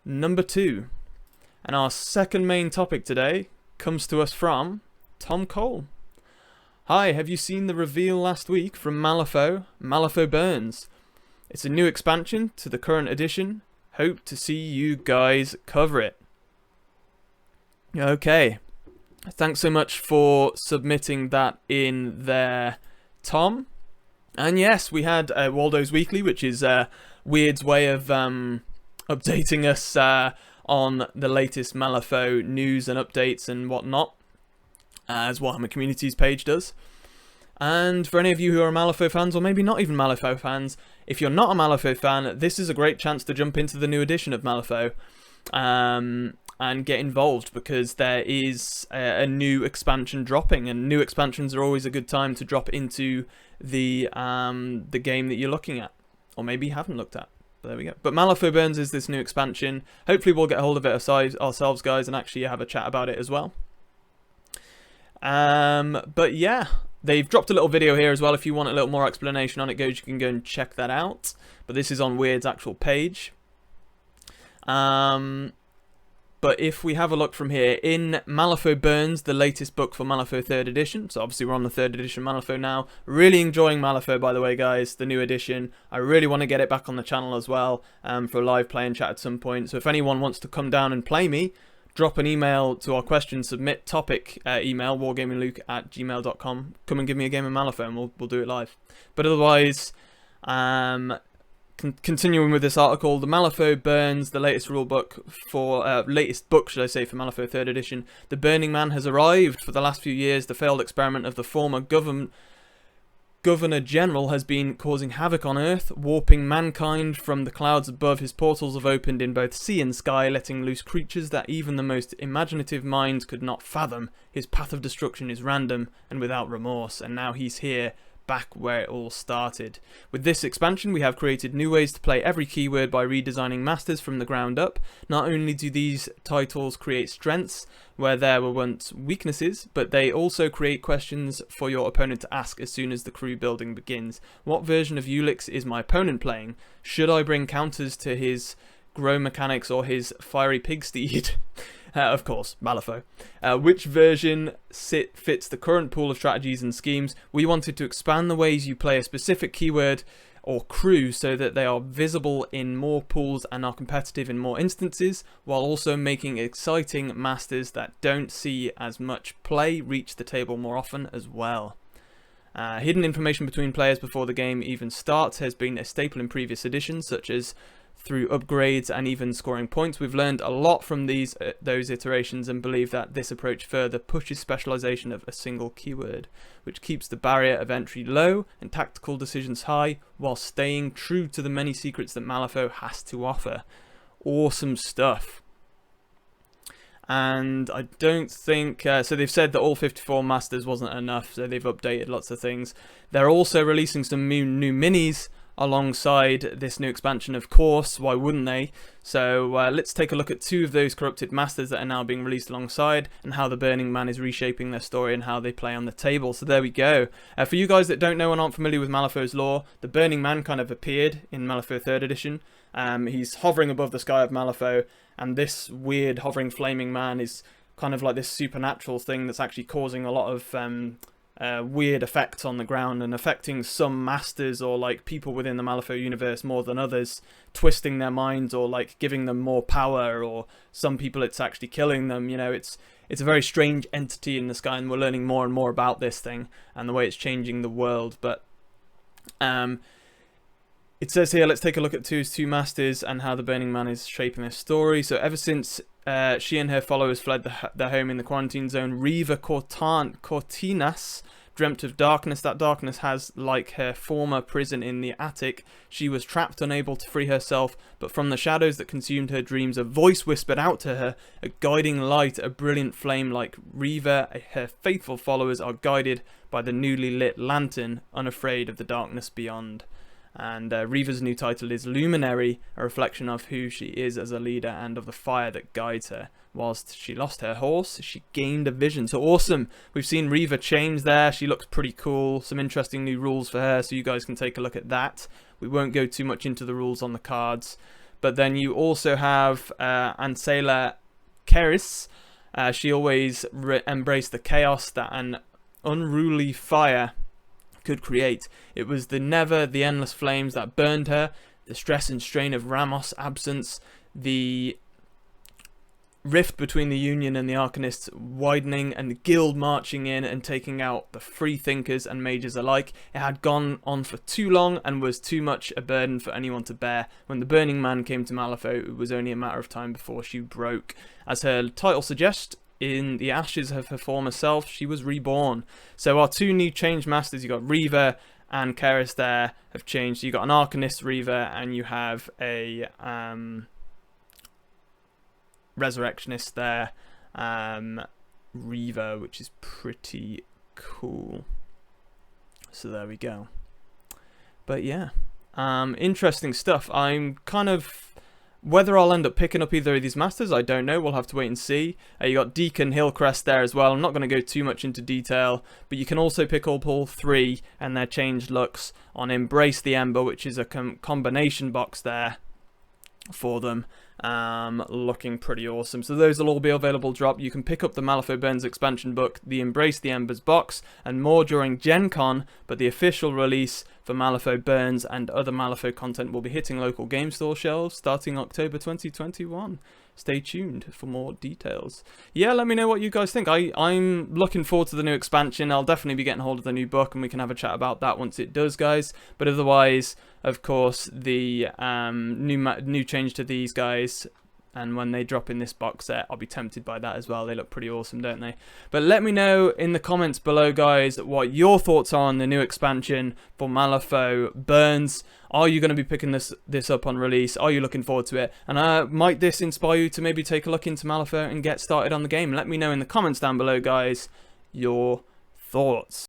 number 2. And our second main topic today comes to us from Tom Cole. Hi, have you seen the reveal last week from Malifaux? Malifaux Burns. It's a new expansion to the current edition. Hope to see you guys cover it. Okay. Thanks so much for submitting that in there, Tom. And yes, we had Waldo's Weekly, which is Weird's way of updating us on the latest Malifaux news and updates and whatnot, as Warhammer Communities page does. And for any of you who are Malifaux fans, or maybe not even Malifaux fans, if you're not a Malifaux fan, this is a great chance to jump into the new edition of Malifaux and get involved, because there is a new expansion dropping, and new expansions are always a good time to drop into the game that you're looking at, or maybe you haven't looked at. There we go. But Malifaux Burns is this new expansion. Hopefully we'll get a hold of it ourselves, guys, and actually have a chat about it as well. But yeah, they've dropped a little video here as well. If you want a little more explanation on it, you can go and check that out. But this is on Weird's actual page. But if we have a look from here, in Malifaux Burns, the latest book for Malifaux 3rd edition, so obviously we're on the 3rd edition Malifaux now. Really enjoying Malifaux, by the way, guys, the new edition. I really want to get it back on the channel as well, for a live play and chat at some point. So if anyone wants to come down and play me, drop an email to our question submit topic email, wargamingluke@gmail.com. Come and give me a game of Malifaux and we'll do it live. But otherwise, continuing with this article, the Malifaux Burns, the latest rulebook for latest book, should I say, for Malifaux 3rd edition. The Burning Man has arrived. For the last few years, the failed experiment of the former Governor General has been causing havoc on Earth, warping mankind from the clouds above. His portals have opened in both sea and sky, letting loose creatures that even the most imaginative minds could not fathom. His path of destruction is random and without remorse, and now he's here, back where it all started. With this expansion, we have created new ways to play every keyword by redesigning masters from the ground up. Not only do these titles create strengths where there were once weaknesses, but they also create questions for your opponent to ask as soon as the crew building begins. What version of Ulix is my opponent playing? Should I bring counters to his grow mechanics or his fiery pig steed? Of course, Malifaux. Which version fits the current pool of strategies and schemes? We wanted to expand the ways you play a specific keyword or crew so that they are visible in more pools and are competitive in more instances, while also making exciting masters that don't see as much play reach the table more often as well. Hidden information between players before the game even starts has been a staple in previous editions, such as through upgrades and even scoring points. We've learned a lot from those iterations and believe that this approach further pushes specialization of a single keyword, which keeps the barrier of entry low and tactical decisions high, while staying true to the many secrets that Malifaux has to offer. Awesome stuff. And I don't think so they've said that all 54 masters wasn't enough, so they've updated lots of things. They're also releasing some new minis alongside this new expansion, of course. Why wouldn't they? So let's take a look at 2 of those corrupted masters that are now being released alongside, and how the Burning Man is reshaping their story and how they play on the table. So there we go. For you guys that don't know and aren't familiar with Malifaux's lore, the Burning Man kind of appeared in Malifaux 3rd edition. He's hovering above the sky of Malifaux, and this weird hovering flaming man is kind of like this supernatural thing that's actually causing a lot of weird effects on the ground and affecting some masters or like people within the Malifaux universe more than others, twisting their minds or like giving them more power, or some people it's actually killing them. You know, it's a very strange entity in the sky, and we're learning more and more about this thing and the way it's changing the world. But it says here, let's take a look at 2 masters and how the Burning Man is shaping their story. So ever since she and her followers fled their home in the quarantine zone, Riva Cortinas dreamt of darkness. That darkness has, like her former prison in the attic, she was trapped, unable to free herself, but from the shadows that consumed her dreams, a voice whispered out to her, a guiding light, a brilliant flame. Like Riva, her faithful followers are guided by the newly lit lantern, unafraid of the darkness beyond. And Riva's new title is Luminary, a reflection of who she is as a leader and of the fire that guides her. Whilst she lost her horse, she gained a vision. So awesome. We've seen Riva change there. She looks pretty cool. Some interesting new rules for her, so you guys can take a look at that. We won't go too much into the rules on the cards. But then you also have Ansela Keris. She always embraced the chaos that an unruly fire could create. It was the endless flames that burned her, the stress and strain of Ramos' absence, the rift between the Union and the Arcanists widening, and the Guild marching in and taking out the free thinkers and mages alike. It had gone on for too long and was too much a burden for anyone to bear. When the Burning Man came to Malifaux, it was only a matter of time before she broke. As her title suggests, in the ashes of her former self, she was reborn. So our two new changed masters, you got Reaver and Keris there, have changed. You got an Arcanist Reaver and you have a Resurrectionist there, Reaver, which is pretty cool. So there we go. But yeah, interesting stuff. I'm kind of, whether I'll end up picking up either of these masters, I don't know. We'll have to wait and see. You got Deacon Hillcrest there as well. I'm not going to go too much into detail, but you can also pick up all three and their changed looks on Embrace the Ember, which is a combination box there for them. Looking pretty awesome. So those will all be available drop. You can pick up the Malifaux Burns expansion book, the Embrace the Embers box, and more during Gen Con, but the official release for Malifaux Burns and other Malifaux content will be hitting local game store shelves starting October 2021. Stay tuned for more details. Yeah, let me know what you guys think. I'm looking forward to the new expansion. I'll definitely be getting hold of the new book and we can have a chat about that once it does, guys. But otherwise, of course, the new change to these guys, and when they drop in this box set, I'll be tempted by that as well. They look pretty awesome, don't they? But let me know in the comments below, guys, what your thoughts are on the new expansion for Malifaux Burns. Are you going to be picking this up on release? Are you looking forward to it? And might this inspire you to maybe take a look into Malifaux and get started on the game? Let me know in the comments down below, guys, your thoughts.